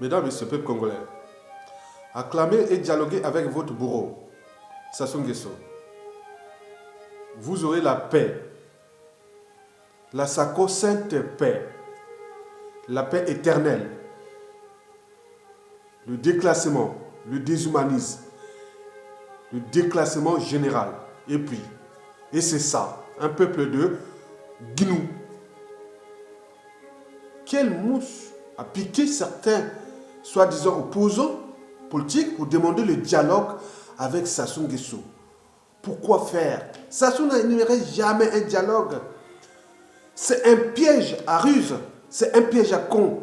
Mesdames et ce peuple congolais, acclamez et dialoguez avec votre bourreau, Sassou Nguesso. Vous aurez la paix, la sacro-sainte paix, la paix éternelle, le déclassement, le déshumanisme, le déclassement général. Et c'est ça, un peuple de Guinou. Quelle mouche a piqué certains, soi-disant opposants politiques, pour demander le dialogue avec Sassou Nguesso? Pourquoi faire? Sassou n'aimerait jamais un dialogue. C'est un piège à ruse, c'est un piège à con.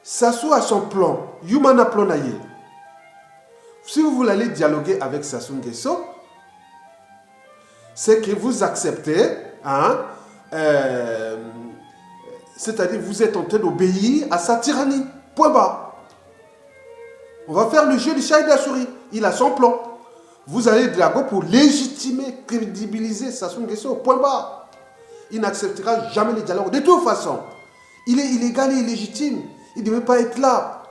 Sassou a son plan, Yumana Plonaye. Si vous voulez aller dialoguer avec Sassou Nguesso, c'est que vous acceptez, c'est-à-dire vous êtes en train d'obéir à sa tyrannie. Point bas. On va faire le jeu du chat et de la souris. Il a son plan. Vous allez dialoguer pour légitimer, crédibiliser Sassou Nguesso. Point bas. Il n'acceptera jamais les dialogues. De toute façon, il est illégal et illégitime. Il ne devait pas être là.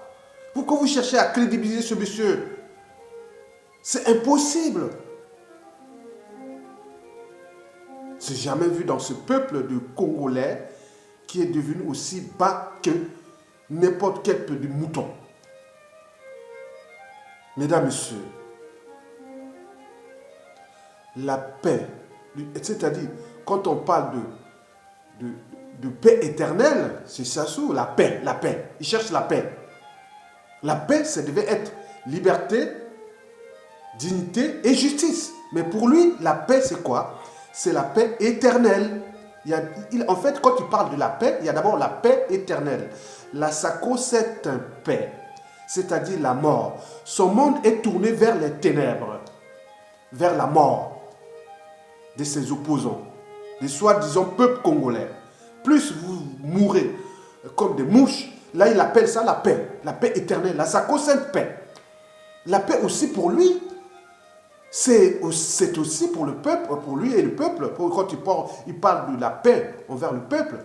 Pourquoi vous cherchez à crédibiliser ce monsieur? C'est impossible. C'est jamais vu dans ce peuple de Congolais qui est devenu aussi bas que n'importe quel peu de mouton. Mesdames, Messieurs, la paix, c'est-à-dire quand on parle de paix éternelle, c'est Sassou, la paix. Il cherche la paix. La paix, ça devait être liberté, dignité et justice. Mais pour lui, la paix, c'est quoi? C'est la paix éternelle. En fait, quand il parle de la paix, il y a d'abord la paix éternelle. La sacro-sainte paix, c'est-à-dire la mort. Son monde est tourné vers les ténèbres, vers la mort de ses opposants, des soi-disant peuples congolais. Plus vous mourrez comme des mouches, là il appelle ça la paix éternelle, la sacro-sainte paix. La paix aussi pour lui, c'est aussi pour le peuple, pour lui et le peuple. Quand il parle de la paix envers le peuple,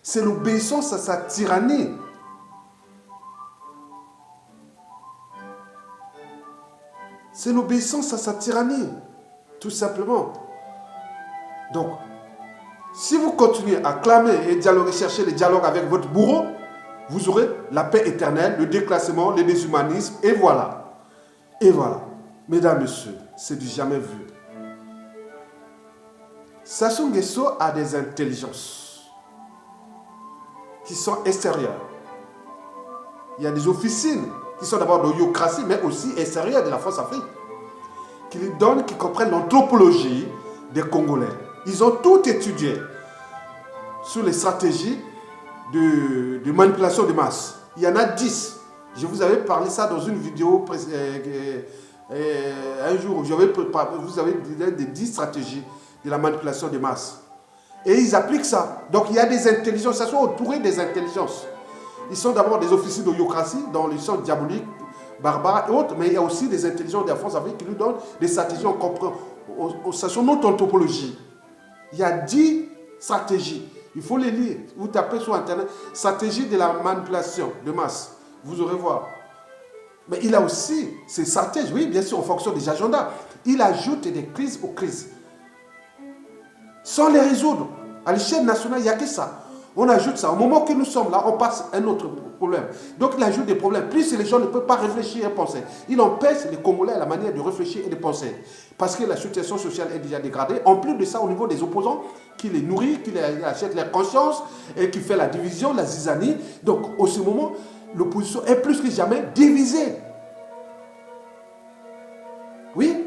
c'est l'obéissance à sa tyrannie. C'est l'obéissance à sa tyrannie, tout simplement. Donc, si vous continuez à clamer et dialoguer, chercher le dialogue avec votre bourreau, vous aurez la paix éternelle, le déclassement, le déshumanisme, et voilà. Et voilà. Mesdames, Messieurs, c'est du jamais vu. Sassou Nguesso a des intelligences qui sont extérieures. Il y a des officines qui sont d'abord de l'Iocratie, mais aussi extérieures de la France-Afrique, qui lui donnent, qui comprennent l'anthropologie des Congolais. Ils ont tout étudié sur les stratégies de manipulation de masse. Il y en a 10. Je vous avais parlé ça dans une vidéo un jour. Vous avez des 10 stratégies de la manipulation de masse. Et ils appliquent ça. Donc il y a des intelligences. Ça sont entourés des intelligences. Ils sont d'abord des officiers de l'Iocratie, dans les champs diaboliques, barbares et autres. Mais il y a aussi des intelligences de la France-Afrique qui nous donnent des stratégies. Ça sont notre anthropologie. Il y a 10 stratégies. Il faut les lire. Vous tapez sur Internet, stratégie de la manipulation de masse. Vous aurez voir. Mais il a aussi ses stratégies, oui, bien sûr, en fonction des agendas. Il ajoute des crises aux crises. Sans les résoudre. À l'échelle nationale, il n'y a que ça. On ajoute ça. Au moment que nous sommes là, on passe à un autre problème. Donc il ajoute des problèmes. Plus les gens ne peuvent pas réfléchir et penser. Il empêche les Congolais à la manière de réfléchir et de penser. Parce que la situation sociale est déjà dégradée. En plus de ça, au niveau des opposants, qui les nourrit, qui les achète leur conscience et qui fait la division, la zizanie. Donc, au ce moment, l'opposition est plus que jamais divisée. Oui,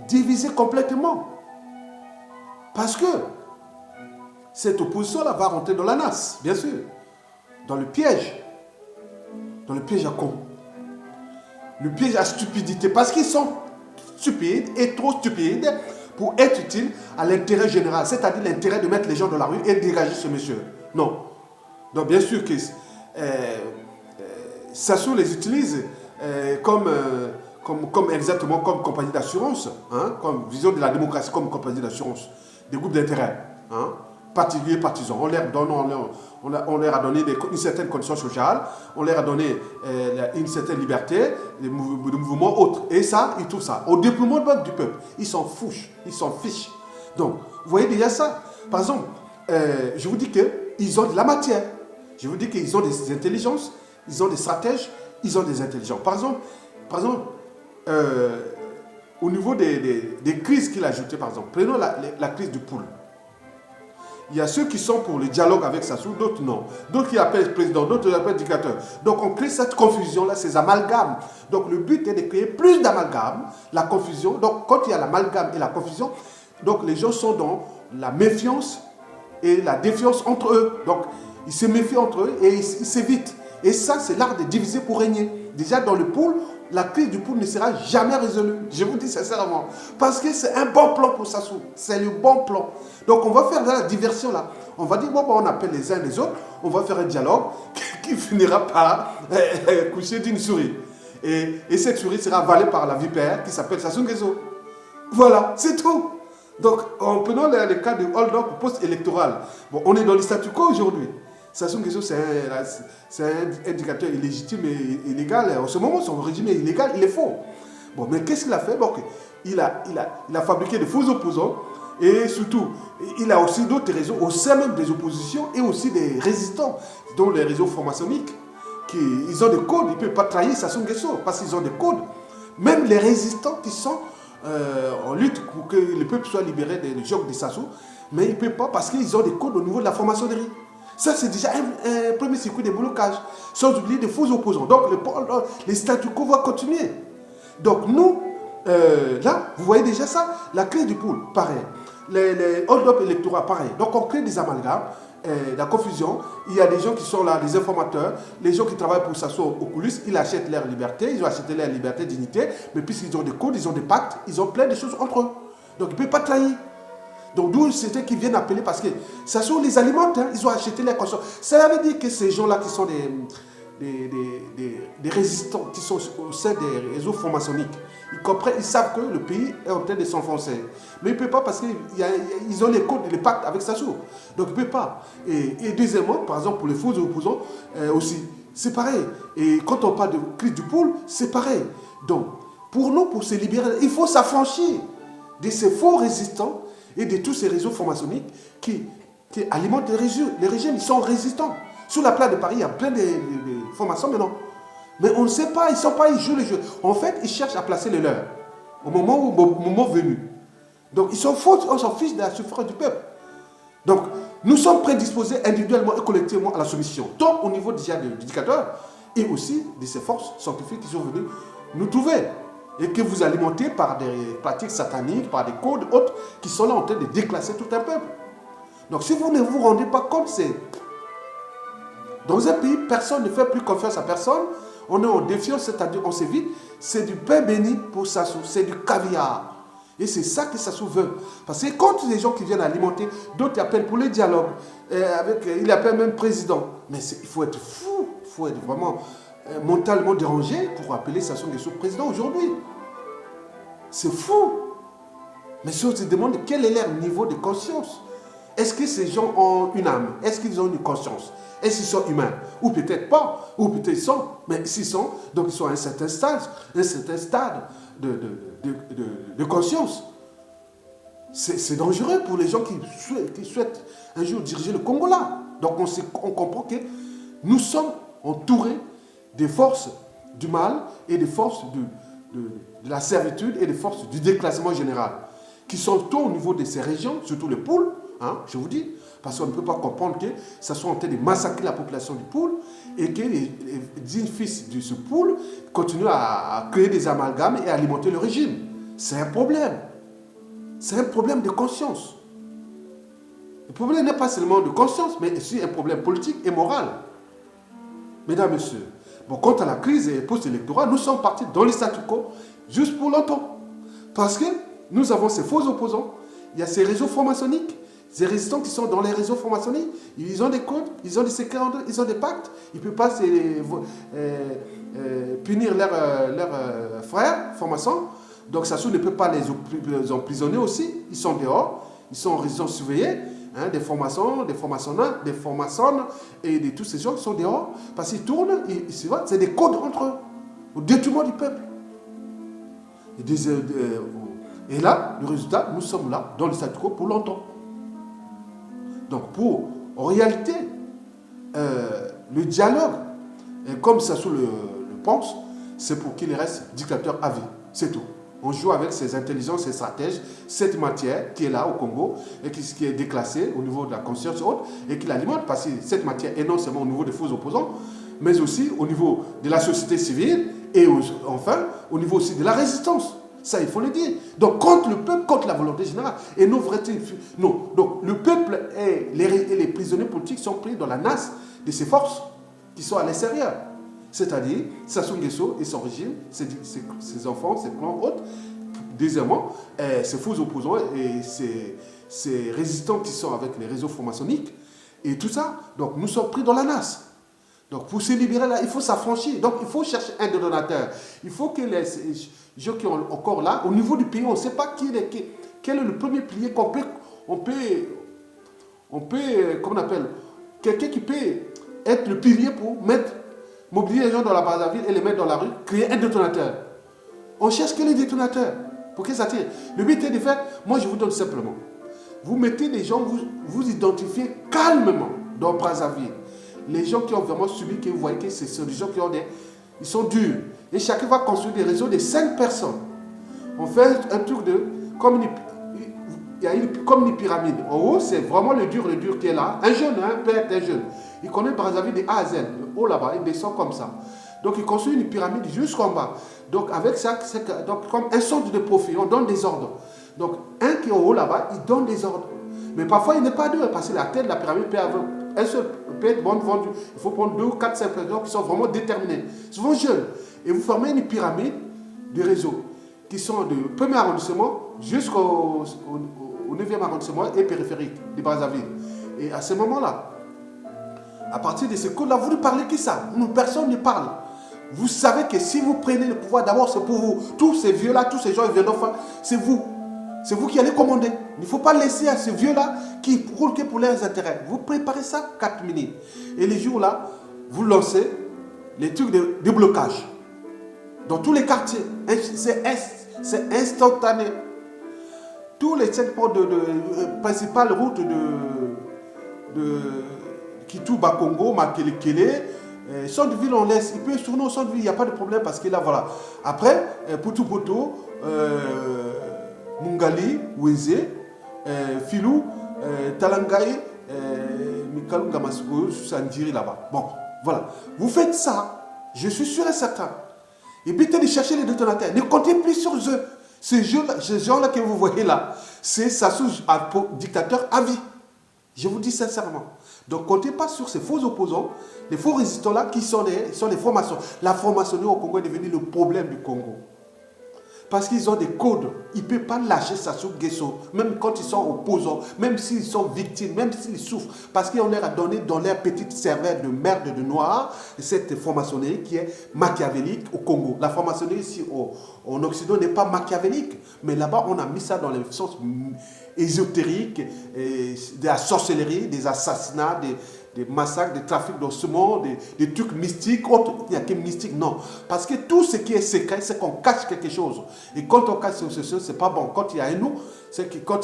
divisée complètement. Parce que cette opposition-là va rentrer dans la nasse, bien sûr. Dans le piège. Dans le piège à con. Le piège à stupidité. Parce qu'ils sont stupides et trop stupides pour être utiles à l'intérêt général. C'est-à-dire l'intérêt de mettre les gens dans la rue et de dégager ce monsieur. Non. Donc bien sûr que Sassou les utilise comme exactement comme compagnie d'assurance, comme vision de la démocratie comme compagnie d'assurance, des groupes d'intérêt. particuliers partisans. On leur a donné une certaine condition sociale, on leur a donné une certaine liberté, des mouvements autres. Et ça, ils trouvent ça. Au déploiement du peuple, ils s'en fichent. Donc, vous voyez déjà ça. Par exemple, je vous dis qu'ils ont de la matière. Je vous dis qu'ils ont des intelligences, ils ont des stratèges, ils ont des intelligents. Par exemple, au niveau des crises qu'il a ajoutées, par exemple, prenons la crise du pool. Il y a ceux qui sont pour le dialogue avec Sassou, d'autres non. D'autres qui appellent président, d'autres qui appellent dictateur. Donc on crée cette confusion-là, ces amalgames. Donc le but est de créer plus d'amalgames, la confusion. Donc quand il y a l'amalgame et la confusion, donc les gens sont dans la méfiance et la défiance entre eux. Donc ils se méfient entre eux et ils s'évitent. Et ça, c'est l'art de diviser pour régner. Déjà dans le pool, la crise du pool ne sera jamais résolue. Je vous dis sincèrement. Parce que c'est un bon plan pour Sassou. C'est le bon plan. Donc on va faire de la diversion là. On va dire, bon, on appelle les uns les autres. On va faire un dialogue qui finira par coucher d'une souris. Et cette souris sera avalée par la vipère qui s'appelle Sassou Nguesso. Voilà, c'est tout. Donc, en prenant le cas de hold-up post-électoral, bon, on est dans le statu quo aujourd'hui. Sassou Nguesso, c'est un indicateur illégitime et illégal. En ce moment, son régime est illégal, il est faux. Bon, mais qu'est-ce qu'il a fait? Bon, il a fabriqué de faux opposants et surtout, il a aussi d'autres réseaux au sein même des oppositions et aussi des résistants, dont les réseaux francs-maçonniques. Ils ont des codes, ils ne peuvent pas trahir Sassou Nguesso parce qu'ils ont des codes. Même les résistants qui sont en lutte pour que le peuple soit libéré des jogs de Sassou, mais ils ne peuvent pas parce qu'ils ont des codes au niveau de la franc-maçonnerie. Ça, c'est déjà un premier circuit de blocage, sans oublier des faux opposants. Donc, les statu quo vont continuer. Donc, nous, là, vous voyez déjà ça, la crise du pool, pareil. Les hold-up électoraux, pareil. Donc, on crée des amalgames, la confusion. Il y a des gens qui sont là, des informateurs, les gens qui travaillent pour Sassou aux coulisses, ils achètent leur liberté, ils ont acheté leur liberté, dignité, mais puisqu'ils ont des codes, ils ont des pactes, ils ont plein de choses entre eux. Donc, ils ne peuvent pas trahir. Donc d'où c'était qu'ils viennent appeler parce que Sassou les alimente, hein, ils ont acheté les consciences. Ça veut dire que ces gens-là qui sont des résistants, qui sont au sein des réseaux francs-maçonniques, ils comprennent, ils savent que le pays est en train de s'enfoncer. Mais ils ne peuvent pas parce qu'ils ont les codes, les pactes avec Sassou. Donc ils ne peuvent pas. Et deuxièmement, par exemple pour les faux opposants aussi, c'est pareil. Et quand on parle de crise du pool, c'est pareil. Donc pour nous, pour se libérer, il faut s'affranchir de ces faux résistants et de tous ces réseaux francs-maçonniques qui alimentent les régimes. Ils sont résistants. Sous la place de Paris, il y a plein de francs-maçons maintenant. Mais on ne sait pas, ils jouent les jeux. En fait, ils cherchent à placer les leurs au moment venu. Donc, ils sont faux, on s'en fiche de la souffrance du peuple. Donc, nous sommes prédisposés individuellement et collectivement à la soumission, tant au niveau déjà des éducateurs et aussi de ces forces scientifiques qui sont venues nous trouver. Et que vous alimentez par des pratiques sataniques, par des codes autres qui sont là en train de déclasser tout un peuple. Donc si vous ne vous rendez pas compte, c'est... Dans un pays, personne ne fait plus confiance à personne. On est en défiance, c'est-à-dire on s'évite. C'est du pain béni pour Sassou, c'est du caviar. Et c'est ça que Sassou veut. Parce que quand les gens qui viennent alimenter, d'autres appellent pour le dialogue. Il appelle même président. Mais il faut être fou, il faut être vraiment... mentalement dérangé pour appeler Sassou Nguesso président aujourd'hui. C'est fou. Mais si on se demande quel est leur niveau de conscience, est-ce que ces gens ont une âme? Est-ce qu'ils ont une conscience? Est-ce qu'ils sont humains? Ou peut-être pas, ou peut-être ils sont, mais s'ils sont, donc ils sont à un certain stade de conscience. C'est dangereux pour les gens qui souhaitent un jour diriger le Congo là. Donc on comprend que nous sommes entourés des forces du mal et des forces de la servitude et des forces du déclassement général, qui sont tout au niveau de ces régions, surtout les poules, hein, je vous dis, parce qu'on ne peut pas comprendre que ça soit en train de massacrer la population du poule et que les dignes fils de ce poule continuent à créer des amalgames et à alimenter le régime. C'est un problème. C'est un problème de conscience. Le problème n'est pas seulement de conscience, mais aussi un problème politique et moral. Mesdames, Messieurs, bon, quant à la crise post-électorale, nous sommes partis dans le statu quo juste pour longtemps. Parce que nous avons ces faux opposants, il y a ces réseaux francs-maçonniques, ces résistants qui sont dans les réseaux francs-maçonniques, ils ont des codes, ils ont des secrets, ils ont des pactes, ils ne peuvent pas punir leurs frères francs-maçons. Donc Sassou ne peut pas les emprisonner aussi, ils sont dehors, ils sont en résidence surveillée, hein, des formations, des formations et de tous ces gens qui sont dehors, parce qu'ils tournent, c'est des codes entre eux, au détriment du peuple. Et là, le résultat, nous sommes là, dans le statu quo, pour longtemps. Donc, en réalité, le dialogue, comme Sassou le pense, c'est pour qu'il reste dictateur à vie. C'est tout. On joue avec ses intelligences, ses stratèges, cette matière qui est là au Congo et qui est déclassée au niveau de la conscience et autres, et qui l'alimente, parce que cette matière est non seulement au niveau des faux opposants, mais aussi au niveau de la société civile et enfin au niveau aussi de la résistance. Ça, il faut le dire. Donc, contre le peuple, contre la volonté générale. Et nos vrais... Non. Donc, le peuple et les prisonniers politiques sont pris dans la nasse de ces forces qui sont à l'extérieur. C'est-à-dire, Sassou Nguesso et son régime, ses enfants, ses clans autres. Deuxièmement, ces faux opposants et ces résistants qui sont avec les réseaux francs-maçonniques. Et tout ça. Donc, nous sommes pris dans la nasse. Donc, pour se libérer là, il faut s'affranchir. Donc, il faut chercher un détonateur. Il faut que les gens qui sont encore là, au niveau du pays, on ne sait pas quel est le premier pilier qu'on peut, comment on appelle, quelqu'un qui peut être le pilier pour mobiliser les gens dans la Brazzaville et les mettre dans la rue, créer un détonateur. On cherche quel est le détonateur pour que ça tire. Le but est de faire, moi je vous donne simplement, vous mettez les gens, vous identifiez calmement dans Brazzaville. Les gens qui ont vraiment subi, que vous voyez que ce sont des gens qui ont ils sont durs. Et chacun va construire des réseaux de 5 personnes. On fait un truc comme une pyramide. En haut, c'est vraiment le dur qui est là. Un jeune, peut être un jeune. Il connaît Brazzaville de A à Z. Le haut là-bas, il descend comme ça. Donc il construit une pyramide jusqu'en bas. Donc avec ça, donc, comme un centre de profit, on donne des ordres. Donc un qui est en haut là-bas, il donne des ordres. Mais parfois, il n'est pas deux, parce que la tête de la pyramide peut avoir un seul peut être vendu. Il faut prendre 2, 4, 5 personnes qui sont vraiment déterminés, souvent jeunes. Et vous formez une pyramide de réseaux qui sont du premier arrondissement jusqu'au 9e arrondissement et périphérique de Brazzaville. Et à ce moment-là, à partir de ce codes-là, vous ne parlez que ça. Personne ne parle. Vous savez que si vous prenez le pouvoir, d'abord c'est pour vous. Tous ces vieux-là, tous ces gens qui viennent d'enfants, c'est vous. C'est vous qui allez commander. Il ne faut pas laisser à ces vieux-là qui roulent que pour leurs intérêts. Vous préparez ça 4 minutes. Et les jours-là, vous lancez les trucs de déblocage. Dans tous les quartiers. C'est instantané. Tous les 5 points principales routes qui touchent Bakongo, Makelekele, centre-ville, on laisse. Il peut tourner au centre-ville, il n'y a pas de problème parce que là, voilà. Après, Poto, Mungali, Weze, Filou, Talangaï, Mikalou Gamasuko, Sandiri là-bas. Bon, voilà. Vous faites ça, je suis sûr et certain. Et puis, de chercher les détonateurs. Ne comptez plus sur eux. Ces gens-là que vous voyez là, c'est Sassou dictateur à vie. Je vous dis sincèrement. Donc, comptez pas sur ces faux opposants, les faux résistants-là qui sont des formations. La franc-maçonnerie au Congo est devenue le problème du Congo. Parce qu'ils ont des codes. Ils ne peuvent pas lâcher Sassou Nguesso, même quand ils sont opposants, même s'ils sont victimes, même s'ils souffrent. Parce qu'on leur a donné dans leur petite cervelle de merde de noir cette franc-maçonnerie qui est machiavélique au Congo. La franc-maçonnerie ici en Occident n'est pas machiavélique, mais là-bas on a mis ça dans les sens ésotériques, de la sorcellerie, des assassinats, des massacres, des trafics d'ossements, des trucs mystiques. Autre, il n'y a que mystique, non. Parce que tout ce qui est secret, c'est qu'on cache quelque chose. Et quand on cache quelque chose, c'est pas bon. Quand il y a un nous, c'est que quand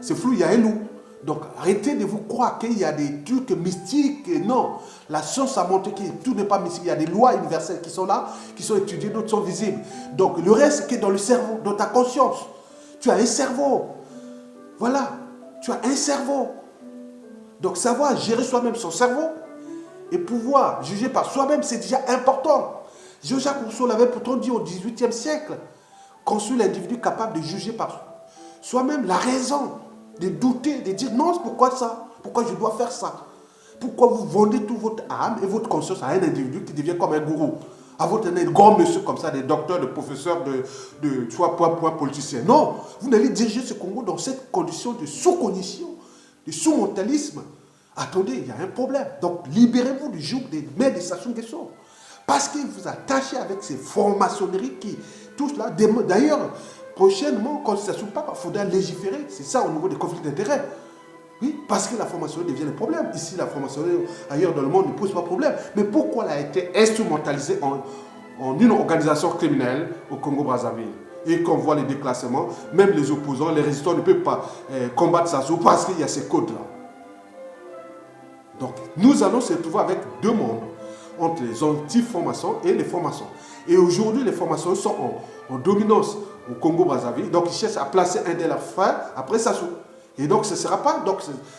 c'est flou, il y a un nous. Donc arrêtez de vous croire qu'il y a des trucs mystiques. Non. La science a montré que tout n'est pas mystique. Il y a des lois universelles qui sont là, qui sont étudiées, d'autres sont visibles. Donc le reste, c'est dans le cerveau, dans ta conscience. Tu as un cerveau. Voilà. Tu as un cerveau. Donc savoir gérer soi-même son cerveau et pouvoir juger par soi-même, c'est déjà important. Jean-Jacques Rousseau l'avait pourtant dit au XVIIIe siècle. Construire l'individu capable de juger par soi-même la raison, de douter, de dire non, pourquoi ça? Pourquoi je dois faire ça? Pourquoi vous vendez toute votre âme et votre conscience à un individu qui devient comme un gourou? À votre grand monsieur comme ça, des docteurs, des professeurs, de soit point politicien. Non, vous n'allez diriger ce Congo dans cette condition de sous-cognition, de sous-mentalisme. Attendez, il y a un problème. Donc, libérez-vous du joug des mains de Sassou Nguesso. Parce qu'il vous attachez avec ces francs-maçonneries qui touchent là. D'ailleurs, prochainement, quand ça ne passe pas, il faudra légiférer. C'est ça au niveau des conflits d'intérêts. Oui, parce que la formation devient un problème. Ici, la formation ailleurs dans le monde ne pose pas de problème. Mais pourquoi elle a été instrumentalisée en une organisation criminelle au Congo-Brazzaville? Et qu'on voit les déclassements, même les opposants, les résistants ne peuvent pas combattre Sassou parce qu'il y a ces codes-là. Donc, nous allons se retrouver avec deux mondes, entre les anti-formations et les formations. Et aujourd'hui, les formations sont en dominance au Congo-Brazzaville. Donc, ils cherchent à placer un de leurs frères après Sassou. Et donc, ce ne sera pas... Donc,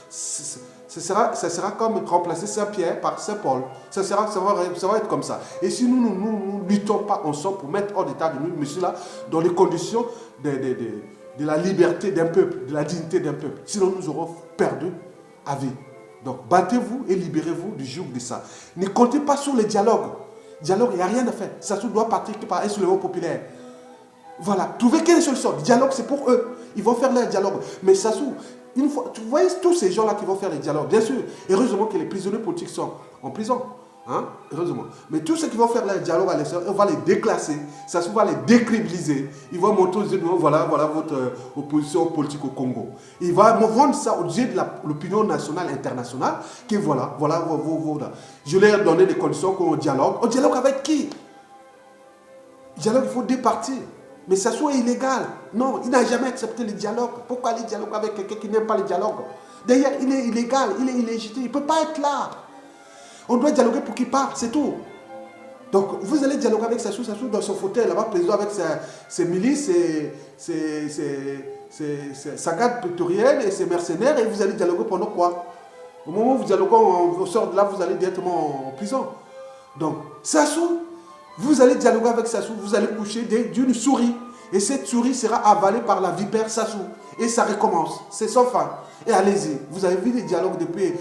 ce sera comme remplacer Saint-Pierre par Saint-Paul. Ça va être comme ça. Et si nous ne luttons pas ensemble pour mettre hors d'état de nous, monsieur là, dans les conditions de la liberté d'un peuple, de la dignité d'un peuple, sinon nous aurons perdu à vie. Donc, battez-vous et libérez-vous du joug de ça. Ne comptez pas sur les dialogues. Dialogue, il n'y a rien à faire. Ça doit partir par un soulèvement populaire. Voilà, trouvez quelle solution. Le dialogue, c'est pour eux. Ils vont faire leur dialogue. Mais Sassou, une fois, tu vois tous ces gens-là qui vont faire les dialogues. Bien sûr, heureusement que les prisonniers politiques sont en prison. Hein? Heureusement. Mais tous ceux qui vont faire leur dialogue à l'extérieur, on va les déclasser. Sassou va les décribiliser. Il va montrer aux yeux de nous, voilà votre opposition politique au Congo. Il va vendre ça aux yeux de l'opinion nationale et internationale. Que voilà. Je leur ai donné des conditions qu'on dialogue. On dialogue avec qui? Dialogue, il faut deux parties. Mais Sassou est illégal. Non, il n'a jamais accepté le dialogue. Pourquoi aller dialoguer avec quelqu'un qui n'aime pas le dialogue? D'ailleurs, il est illégal, il est illégitime. Il ne peut pas être là. On doit dialoguer pour qu'il parte, c'est tout. Donc, vous allez dialoguer avec Sassou dans son fauteuil, là-bas, président avec ses milices, sa garde prétorienne et ses mercenaires, et vous allez dialoguer pendant quoi? Au moment où vous dialoguez, on sort de là, vous allez directement en prison. Donc, Sassou, vous allez dialoguer avec Sassou, vous allez coucher d'une souris. Et cette souris sera avalée par la vipère Sassou. Et ça recommence. C'est sans fin. Et allez-y. Vous avez vu les dialogues depuis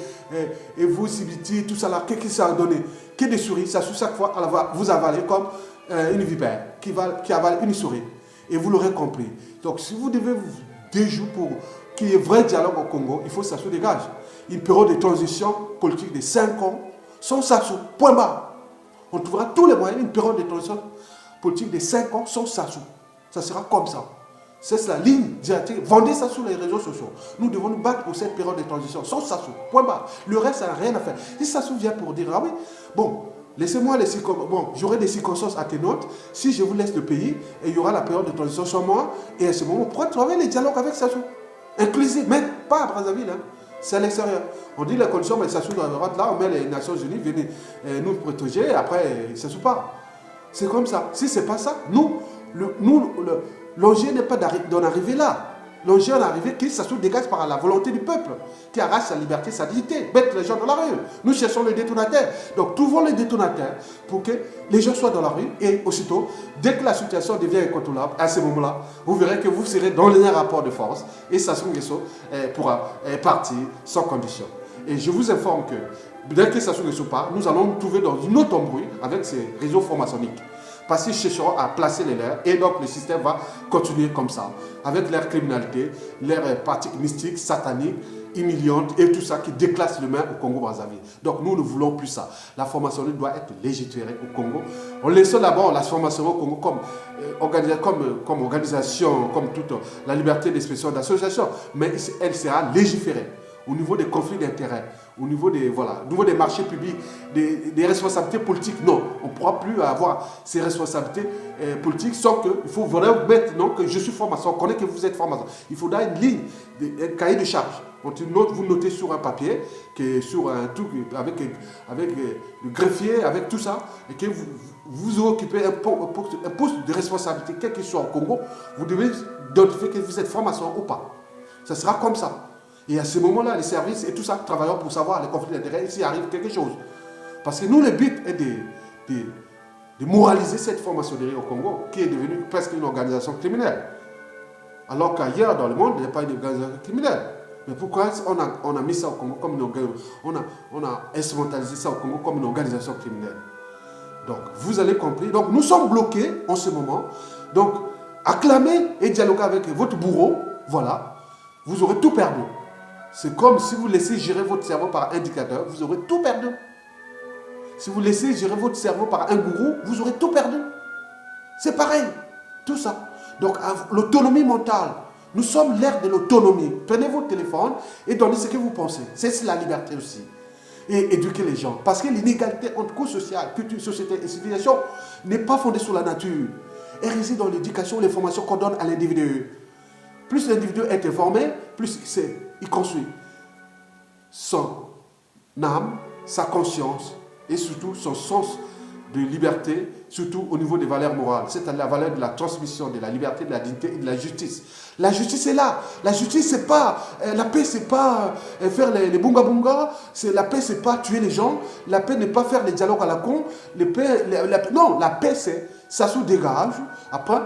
et vous, Sibiti, tout ça là. Qu'est-ce que ça a donné? Que des souris. Sassou, chaque fois, elle va vous avaler comme une vipère qui avale une souris. Et vous l'aurez compris. Donc, si vous devez vous déjouer pour qu'il y ait vrai dialogue au Congo, il faut que Sassou dégage. Une période de transition politique de 5 ans sans Sassou. Point barre. On trouvera tous les moyens, une période de transition politique de 5 ans sans Sassou. Ça sera comme ça. C'est la ligne directrice. Vendez ça sur les réseaux sociaux. Nous devons nous battre pour cette période de transition sans Sassou. Point barre. Le reste, ça n'a rien à faire. Si Sassou vient pour dire, ah oui, bon, laissez-moi les circonstances. Bon, j'aurai des circonstances atténuantes. Si je vous laisse le pays, et il y aura la période de transition sans moi, et à ce moment, on pourra travailler les dialogues avec Sassou. Inclusif, mais pas à Brazzaville. Hein. C'est à l'extérieur. On dit les conditions, mais Sassou doit être là, on met les Nations Unies, venez nous protéger, et après, Sassou part. C'est comme ça. Si ce n'est pas ça, l'enjeu n'est pas d'en arriver là. L'enjeu est d'arriver que Sassou dégage par la volonté du peuple, qui arrache sa liberté, sa dignité, mettre les gens dans la rue. Nous cherchons les détonateurs. Donc, trouvons les détonateurs pour que les gens soient dans la rue et aussitôt, dès que la situation devient incontrôlable, à ce moment-là, vous verrez que vous serez dans un rapport de force et Sassou Nguesso pourra partir sans condition. Et je vous informe que dès que Sassou Nguesso part, nous allons nous trouver dans une autre embrouille avec ces réseaux formationniques. Parce qu'ils chercheront à placer les leurs et donc le système va continuer comme ça, avec leur criminalité, leurs pratiques mystiques, sataniques, humiliantes et tout ça qui déclasse l'humain au Congo-Brazzaville. Donc nous ne voulons plus ça. La formation doit être légiférée au Congo. On laisse d'abord la formation au Congo comme organisation, comme toute la liberté d'expression, d'association, mais elle sera légiférée au niveau des conflits d'intérêts, au niveau des marchés publics, des responsabilités politiques. Non, on ne pourra plus avoir ces responsabilités politiques sans qu'il faut vraiment mettre, non, que je suis formation, on connaît que vous êtes formation. Il faudra une ligne, un cahier de charge. Vous notez sur un papier, sur un truc avec le greffier, avec tout ça, et que vous occupez un poste de responsabilité, quel qu'il soit au Congo, vous devez identifier que vous êtes formation ou pas. Ça sera comme ça. Et à ce moment-là, les services et tout ça travaillons pour savoir les conflits d'intérêts s'il arrive quelque chose. Parce que nous, le but est de moraliser cette formationnerie au Congo, qui est devenue presque une organisation criminelle. Alors qu'ailleurs dans le monde, il n'y a pas une organisation criminelle. Mais pourquoi on a mis ça au Congo comme une organisation, on a instrumentalisé ça au Congo comme une organisation criminelle? Donc, vous allez comprendre. Donc, nous sommes bloqués en ce moment. Donc, acclamez et dialoguez avec votre bourreau. Voilà. Vous aurez tout perdu. C'est comme si vous laissez gérer votre cerveau par un dictateur, vous aurez tout perdu. Si vous laissez gérer votre cerveau par un gourou, vous aurez tout perdu. C'est pareil, tout ça. Donc l'autonomie mentale Nous sommes l'ère de l'autonomie. Prenez votre téléphone et donnez ce que vous pensez. C'est la liberté aussi. Et éduquer les gens. Parce que l'inégalité entre couches sociales, culture, société et civilisation n'est pas fondée sur la nature. Elle réside dans l'éducation, les formations qu'on donne à l'individu. Plus l'individu est informé, plus il construit son âme, sa conscience et surtout son sens de liberté, surtout au niveau des valeurs morales. C'est-à-dire la valeur de la transmission, de la liberté, de la dignité et de la justice. La justice est là. La justice, c'est pas... la paix, c'est pas faire les bunga bunga. La paix, c'est pas tuer les gens. La paix n'est pas faire les dialogues à la con. Non, la paix, c'est... Ça se dégage. Après,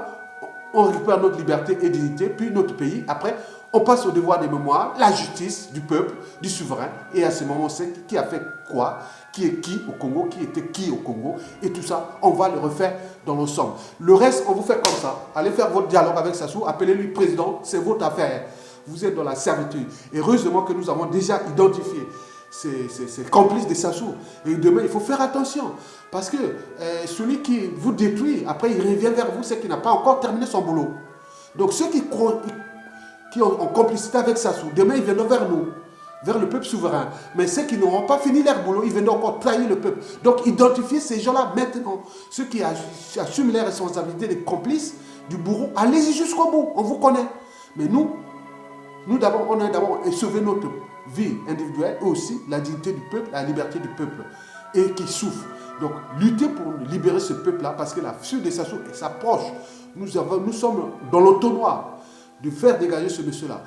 on récupère notre liberté et dignité, puis notre pays. Après, on passe au devoir des mémoires, la justice du peuple, du souverain. Et à ce moment, on sait qui a fait quoi, qui est qui au Congo, qui était qui au Congo. Et tout ça, on va le refaire dans l'ensemble. Le reste, on vous fait comme ça. Allez faire votre dialogue avec Sassou, appelez-lui président, c'est votre affaire. Vous êtes dans la servitude. Et heureusement que nous avons déjà identifié ces complices de Sassou. Et demain, il faut faire attention. Parce que celui qui vous détruit, après, il revient vers vous, c'est qu'il n'a pas encore terminé son boulot. Donc, ceux qui ont en complicité avec Sassou, demain, ils viendront vers nous, vers le peuple souverain. Mais ceux qui n'auront pas fini leur boulot, ils viendront encore trahir le peuple. Donc, identifiez ces gens-là maintenant. Ceux qui assument les responsabilités des complices du bourreau, allez-y jusqu'au bout, on vous connaît. Mais nous d'abord, on a d'abord sauvé notre vie individuelle et aussi la dignité du peuple, la liberté du peuple, et qui souffre. Donc, lutter pour libérer ce peuple-là, parce que la fuite de Sassou s'approche. Nous sommes dans l'entonnoir de faire dégager ce monsieur-là.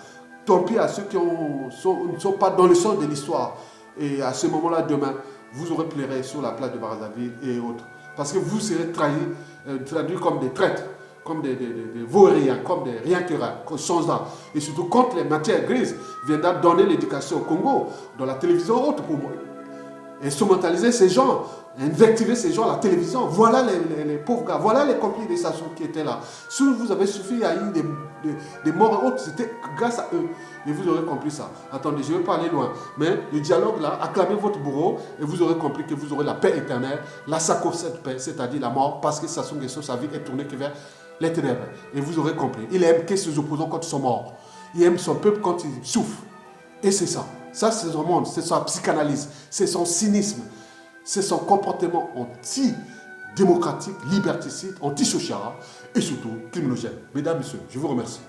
Tant pis à ceux qui ne sont pas dans le sens de l'histoire. Et à ce moment-là, demain, vous aurez pleuré sur la place de Brazzaville et autres. Parce que vous serez traduits comme des traîtres, comme des vauriens, comme des rien que sans ça. Et surtout, quand les matières grises viennent donner l'éducation au Congo, dans la télévision haute, pour instrumentaliser ces gens, invectiver ces gens à la télévision. Voilà les pauvres gars, voilà les complices de Sassou qui étaient là. Si vous avez suffi, il y a eu des morts et autres, c'était grâce à eux. Et vous aurez compris ça. Attendez, je ne vais pas aller loin. Mais le dialogue là, acclamez votre bourreau et vous aurez compris que vous aurez la paix éternelle, la sacro-sainte paix, c'est-à-dire la mort, parce que Sassou Nguesso, sa vie est tournée que vers les ténèbres. Et vous aurez compris. Il aime que ses opposants quand ils sont morts. Il aime son peuple quand il souffre. Et c'est ça. Ça, c'est son monde, c'est sa psychanalyse, c'est son cynisme, c'est son comportement anti-démocratique, liberticide, anti-social et surtout criminogène. Mesdames, Messieurs, je vous remercie.